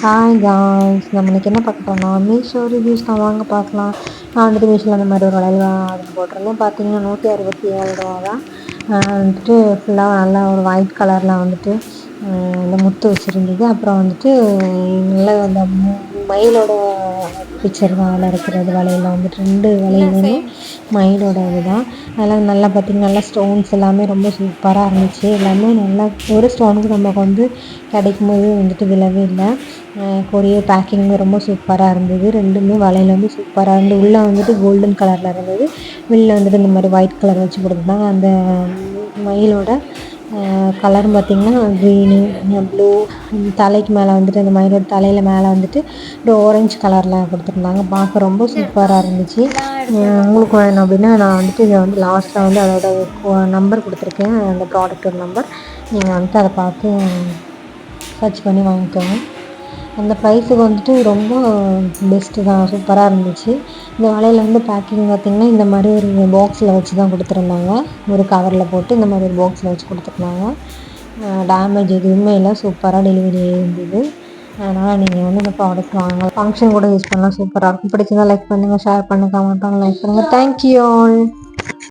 Hi guys, நம்ம இன்னைக்கு என்ன பார்க்க போறோம்னா மீஷோ ரிவ்யூஸ் தான். வாங்க பார்க்கலாம். நான் வந்துட்டு மீஷோவில் அந்த மாதிரி ஒரு வளையல் ஆர்டர் போட்டிருந்தேன். பார்த்தீங்கன்னா 167 தான். வந்துட்டு ஃபுல்லாக நல்லா ஒரு ஒயிட் கலரில் வந்துட்டு இந்த முத்து வச்சுருந்தது. அப்புறம் வந்துட்டு நல்லா அந்த மயிலோட பிக்சர் தான் அதில் இருக்கிறது. வளையலில் வந்துட்டு 2 வளையலுமே மயிலோட இதுதான். அதெல்லாம் நல்லா பார்த்திங்கன்னா நல்லா ஸ்டோன்ஸ் எல்லாமே ரொம்ப சூப்பராக இருந்துச்சு. எல்லாமே நல்லா ஒரு ஸ்டோனுக்கு நமக்கு வந்து கிடைக்கும் போது வந்துட்டு விழவே இல்லை. கொரியர் பேக்கிங் ரொம்ப சூப்பராக இருந்தது. 2மே வளையல் வந்து சூப்பராக இருந்து உள்ளே வந்துட்டு கோல்டன் கலரில் இருந்தது. வெளில வந்துட்டு இந்த மாதிரி ஒயிட் கலர் வச்சு கொடுத்துருந்தாங்க. அந்த மயிலோட கலர் பார்த்திங்கன்னா க்ரீனு, ப்ளூ, தலைக்கு மேலே வந்துட்டு அந்த மயிலோட தலையில் மேலே வந்துட்டு ஒரு ஆரஞ்சு கலரில் கொடுத்துருந்தாங்க. பார்க்க ரொம்ப சூப்பராக இருந்துச்சு. உங்களுக்கு வேணும் அப்படின்னா நான் வந்துட்டு இதை வந்து லாஸ்ட்டில் வந்து அதோட நம்பர் கொடுத்துருக்கேன், அந்த ப்ராடக்டோட நம்பர். நீங்கள் வந்துட்டு அதை பார்த்து சர்ச் பண்ணி வாங்கிக்கோங்க. அந்த ப்ரைஸுக்கு வந்துட்டு ரொம்ப பெஸ்ட்டு தான், சூப்பராக இருந்துச்சு. இந்த வளையல் வந்து பேக்கிங் பார்த்திங்கன்னா இந்த மாதிரி ஒரு பாக்ஸில் வச்சு தான் கொடுத்துருந்தாங்க. ஒரு கவரில் போட்டு இந்த மாதிரி ஒரு பாக்ஸில் வச்சு கொடுத்துருந்தாங்க. டேமேஜ் எதுவுமே இல்லை, சூப்பராக டெலிவரி இருந்தது. அதனால் நீங்கள் வந்து இந்த ப்ராடக்ட் வாங்க, ஃபங்க்ஷன் கூட யூஸ் பண்ணலாம், சூப்பராக இருக்கும். பிடிச்சிருந்தா லைக் பண்ணுங்கள், ஷேர் பண்ணுங்கள், கமெண்ட் பண்ணுங்கள், லைக் பண்ணுங்கள். Thank you all.